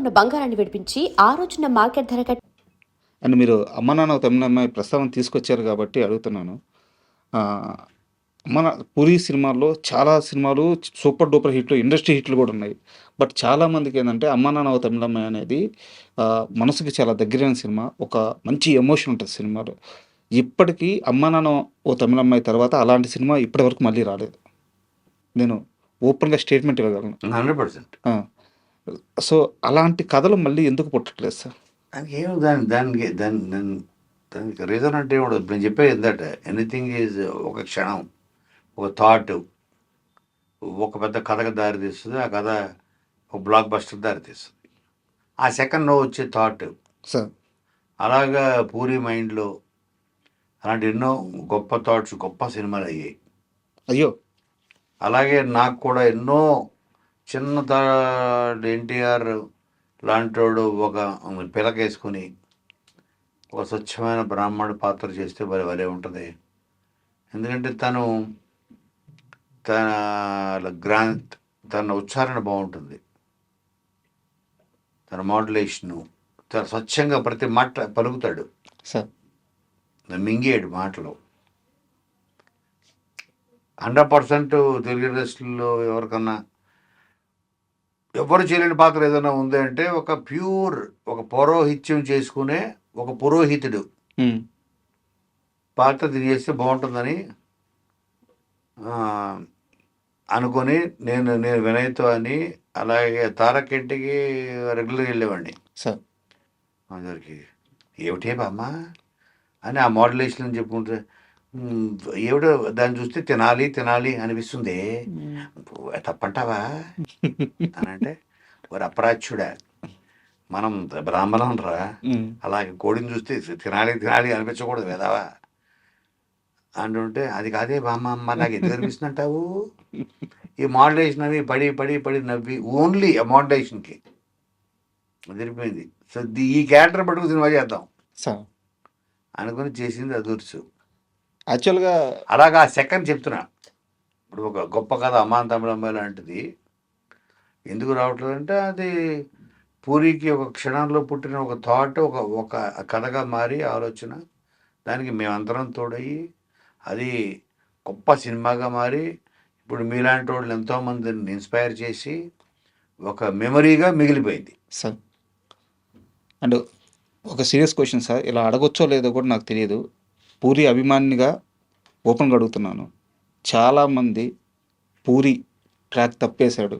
ఉన్న బంగారాన్ని విడిపించి ఆ రోజున మార్కెట్ ధర అండ్ మీరు అమ్మ నాన్న తమిళమ్మాయి ప్రస్తావన తీసుకొచ్చారు కాబట్టి అడుగుతున్నాను. మన పూరి సినిమాల్లో చాలా సినిమాలు సూపర్ డూపర్ హిట్లు, ఇండస్ట్రీ హిట్లు కూడా ఉన్నాయి. బట్ చాలామందికి ఏంటంటే అమ్మ నాన్న ఓ తమిళమ్మాయి అనేది మనసుకి చాలా దగ్గరైన సినిమా. ఒక మంచి ఎమోషన్ ఉంటుంది సినిమాలో. ఇప్పటికీ అమ్మ నాన్న ఓ తమిళమ్మాయి తర్వాత అలాంటి సినిమా ఇప్పటివరకు మళ్ళీ రాలేదు. నేను ఓపెన్గా స్టేట్మెంట్ ఇవ్వగలను. 100%. సో అలాంటి కథలు మళ్ళీ ఎందుకు పుట్టట్లేదు సార్? దానికి ఏమో దానికి రీజన్ అంటే ఉండదు. నేను చెప్పేది ఏంటంటే ఎనీథింగ్ ఈజ్ ఒక క్షణం, ఒక థాట్ ఒక పెద్ద కథకు దారి తీస్తుంది. ఆ కథ ఒక బ్లాక్ బస్టర్ దారి తీస్తుంది. ఆ సెకండ్లో వచ్చే థాట్ సార్ అలాగా పూరి మైండ్లో అలాంటి ఎన్నో గొప్ప థాట్స్, గొప్ప సినిమాలు అయ్యాయి. అయ్యో అలాగే నాకు కూడా ఎన్నో చిన్న ఎన్టీఆర్ లాంటోడు ఒక పిలకేసుకుని ఒక స్వచ్ఛమైన బ్రాహ్మణుడు పాత్ర చేస్తే భలే ఉంటుంది. ఎందుకంటే తన ఉచ్చారణ బాగుంటుంది, తన మాడ్యులేషను చాలా స్వచ్ఛంగా ప్రతి మాట పలుకుతాడు, సార్ మింగేడు మాటలు. 100% తెలుగు ఇండస్ట్రీలో ఎవరికన్నా ఎవరు చేయలేని పాత్ర ఏదైనా ఉంది అంటే ఒక ప్యూర్, ఒక పౌరోహిత్యం చేసుకునే ఒక పురోహితుడు పాత్ర చేస్తే బాగుంటుందని అనుకొని నేను వినయ్తో అని అలాగే తారకెట్టికి రెగ్యులర్గా వెళ్ళేవాడిని సార్. అందరికి ఏమిటే బామ్మ అని ఆ మోడ్యులేషన్ చెప్పుకుంటే ఏమిటో దాన్ని చూస్తే తినాలి అనిపిస్తుంది. తప్పంటావా అని అంటే ఒక అపరాధ్యుడా, మనం బ్రాహ్మణం రా, అలాగే కోడిని చూస్తే తినాలి అనిపించకూడదు వేదావా అంటుంటే అది కాదే బామ్మ నాకు ఎందుకు అనిపిస్తుంది అంటావు. ఈ మోడ్యులేషన్ అవి పడి నవ్వి ఓన్లీ ఆ మోడ్యులేషన్కి అదిరిపోయింది. సో ఈ క్యారెక్టర్ పట్టుకు సినిమా చేద్దాం సార్ అనుకుని చేసింది అదుర్సు. యాక్చువల్గా అలాగా ఆ సెకండ్ చెప్తున్నా. ఇప్పుడు ఒక గొప్ప కథ అమ్మాన్ తమిళమ్మాయి లాంటిది ఎందుకు రావట్లేదు అంటే అది పూరికి ఒక క్షణంలో పుట్టిన ఒక థాట్, ఒక కథగా మారి ఆలోచన, దానికి మేమందరం తోడయ్యి అది గొప్ప సినిమాగా మారి ఇప్పుడు మీలాంటి వాళ్ళు ఎంతోమందిని ఇన్స్పైర్ చేసి ఒక మెమరీగా మిగిలిపోయింది సార్. అండ్ ఒక సీరియస్ క్వశ్చన్ సార్, ఇలా అడగొచ్చో లేదో కూడా నాకు తెలియదు. పూరి అభిమానిగా ఓపెన్గా అడుగుతున్నాను. చాలామంది పూరి ట్రాక్ తప్పేశాడు,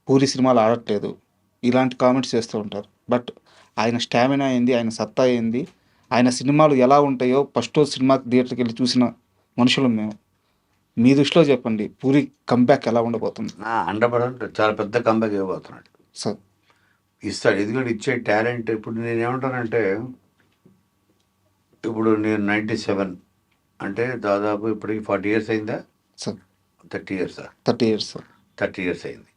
పూరి సినిమాలు ఆడట్లేదు, ఇలాంటి కామెంట్స్ చేస్తూ ఉంటారు. బట్ ఆయన స్టామినా ఏంది, ఆయన సత్తా ఏంది, ఆయన సినిమాలు ఎలా ఉంటాయో ఫస్ట్ రోజు సినిమాకి థియేటర్కి వెళ్ళి చూసిన మనుషులు మేము. మీ దృష్టిలో చెప్పండి, పూరి కంబ్యాక్ ఎలా ఉండబోతుంది? 100% చాలా పెద్ద కంబ్యాక్ ఇవ్వబోతున్నాడు సార్. ఇస్తాడు, ఎందుకంటే ఇచ్చే టాలెంట్. ఇప్పుడు నేనేమంటానంటే ఇప్పుడు నేను 97 అంటే దాదాపు ఇప్పటికి 40 years అయిందా sir? 30 years 30 years sir. 30 years అయింది.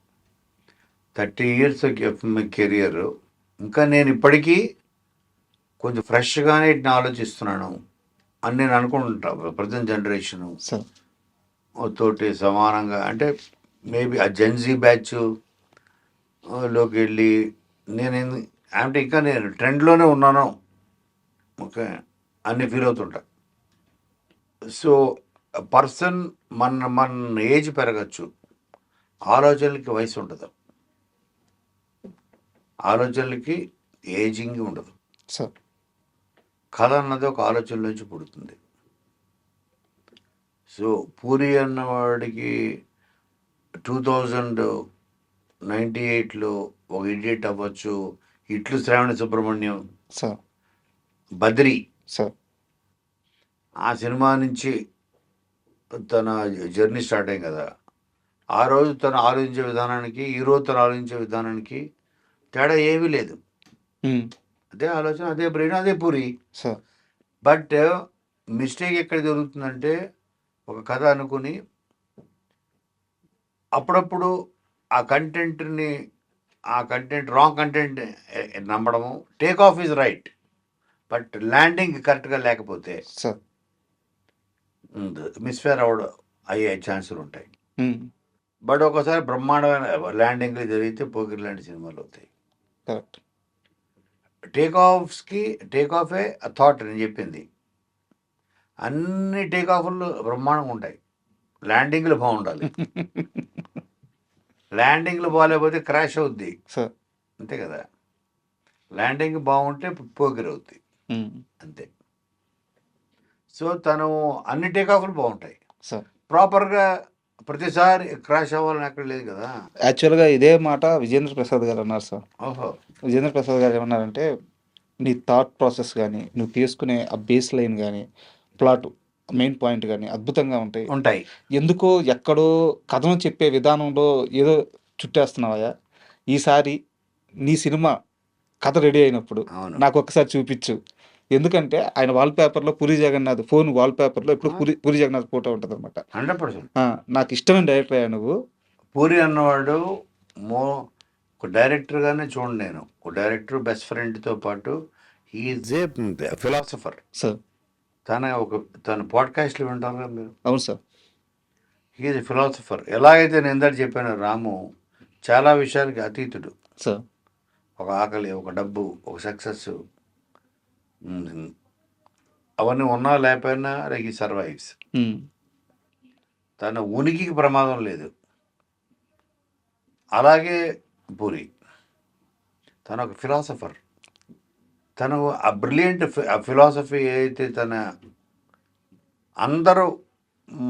30 years కెరియర్. ఇంకా నేను ఇప్పటికీ కొంచెం ఫ్రెష్గానే ఇట్లా ఆలోచిస్తున్నాను అని నేను అనుకుంటా. ప్రజెంట్ జనరేషను సార్ తోటి సమానంగా అంటే మేబీ ఆ జెన్జీ బ్యాచ్ లోకి వెళ్ళి నేను అంటే ఇంకా నేను ట్రెండ్లోనే ఉన్నాను ఓకే అన్నీ ఫీల్ అవుతుంటా. సో పర్సన్ మన ఏజ్ పెరగచ్చు, ఆలోచనలకి వయసు ఉండదు, ఆలోచనలకి ఏజింగ్ ఉండదు. సార్ కథ అన్నది ఒక ఆలోచన నుంచి పుడుతుంది. సో పూరి అన్నవాడికి 2098లో ఒక ఇడియట్ అవ్వచ్చు, ఇట్లు శ్రావణ సుబ్రహ్మణ్యం, సార్ బద్రి, సార్ ఆ సినిమా నుంచి తన జర్నీ స్టార్ట్ అయింది కదా. ఆ రోజు తను ఆలోచించే విధానానికి ఈరోజు తను ఆలోచించే విధానానికి తేడా ఏమీ లేదు. అదే ఆలోచన, అదే బ్రెయిన్, అదే పూరి. సార్ బట్ మిస్టేక్ ఎక్కడ జరుగుతుందంటే ఒక కథ అనుకుని అప్పుడప్పుడు ఆ కంటెంట్ రాంగ్ కంటెంట్ నమ్మడము. Take off is right, but landing కరెక్ట్గా లేకపోతే సార్ మిస్ఫేర్ అయ్యే ఛాన్సులు ఉంటాయి. బట్ ఒకసారి బ్రహ్మాండమైన ల్యాండింగ్లు జరిగితే పోకిరి లాంటి సినిమాలు అవుతాయి. కరెక్ట్. టేక్ ఆఫే థాట్ నేను చెప్పింది. అన్ని టేక్ ఆఫ్లు బ్రహ్మాండంగా ఉంటాయి. ల్యాండింగ్లు బాగుండాలి. ల్యాండింగ్లు బాగాలేకపోతే క్రాష్ అవుద్ది, సార్. అంతే కదా. ల్యాండింగ్ బాగుంటే పోకిరి అవుద్ది, ఉమ్, అంతే. సో తను అన్ని టేక్ ఆఫ్లు బాగుంటాయి. సార్. ప్రాపర్గా ప్రతిసారి క్రాష్ అవ్వాలని ఎక్కడ లేదు కదా. యాక్చువల్గా ఇదే మాట విజేంద్ర ప్రసాద్ గారు అన్నారు సార్. ఓహో, విజేంద్ర ప్రసాద్ గారు ఏమన్నారంటే, నీ థాట్ ప్రాసెస్ కానీ నువ్వు తీసుకునే ఆ బేస్ లైన్ కానీ ప్లాట్ మెయిన్ పాయింట్ కానీ అద్భుతంగా ఉంటాయి. ఉంటాయి. ఎందుకో ఎక్కడో కథను చెప్పే విధానంలో ఏదో చుట్టేస్తున్నావా, ఈసారి నీ సినిమా కథ రెడీ అయినప్పుడు అవును. నాకు ఒక్కసారి చూపించు. ఎందుకంటే ఆయన వాల్పేపర్లో పూరి జగన్నాథ్ ఫోన్ వాల్పేపర్లో ఎప్పుడు పూరి జగన్నాథ్ ఫోటో ఉంటుంది అనమాట. 100%. నాకు ఇష్టమైన డైరెక్టర్ అయ్యా నువ్వు. పూరి అన్నవాడు ఒక డైరెక్టర్గానే చూడండి, నేను ఒక డైరెక్టర్ బెస్ట్ ఫ్రెండ్తో పాటు హీఈజ్ ఏ ఫిలాసఫర్. సార్. తన పాడ్కాస్ట్లు వింటారు కదా మీరు. అవును సార్. హీఈజ్ ఏ ఫిలాసఫర్. ఎలాగైతే నేను ఇందాక చెప్పాను, రాము చాలా విషయాలకి అతీతుడు. సార్. ఒక ఆకలి, ఒక డబ్బు, ఒక సక్సెస్, అవన్నీ ఉన్నా లేకపోయినా లైక్ ఈ సర్వైవ్స్. ఉమ్, తన ఉనికికి ప్రమాదం లేదు. అలాగే పూరి, తను ఒక ఫిలాసఫర్. తను ఆ బ్రిలియంట్ ఫిలాసఫీ ఏదైతే అందరూ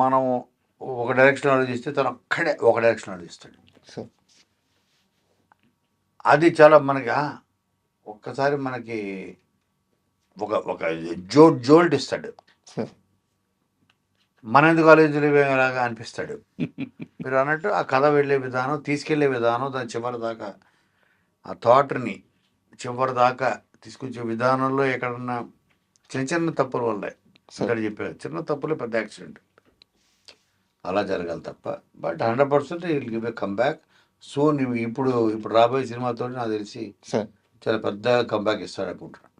మనం ఒక డైరెక్షన్ ఆలోచిస్తే తను ఒక్కడే ఒక డైరెక్షన్ ఆలోచిస్తాడు. సార్. అది చాలా మనకి ఒక్కసారి మనకి ఒక ఒక జోల్ట్ ఇస్తాడు. సార్. మన ఎందుకు కాలేజీలో లాగా అనిపిస్తాడు. మీరు అన్నట్టు ఆ కథ వెళ్ళే విధానం, తీసుకెళ్లే విధానం, దాని చివరి దాకా ఆ థాట్ని చివరి దాకా తీసుకొచ్చే విధానంలో ఎక్కడన్నా చిన్న చిన్న తప్పుల వల్ల ఇక్కడ చెప్పారు, చిన్న తప్పులే పెద్ద యాక్సిడెంట్ అలా జరగాలి తప్ప. But 100% will give a comeback. So నువ్వు ఇప్పుడు రాబోయే సినిమాతో నాకు తెలిసి సార్. చాలా పెద్ద కమ్బ్యాక్ ఇస్తాడు అనుకుంటున్నాను.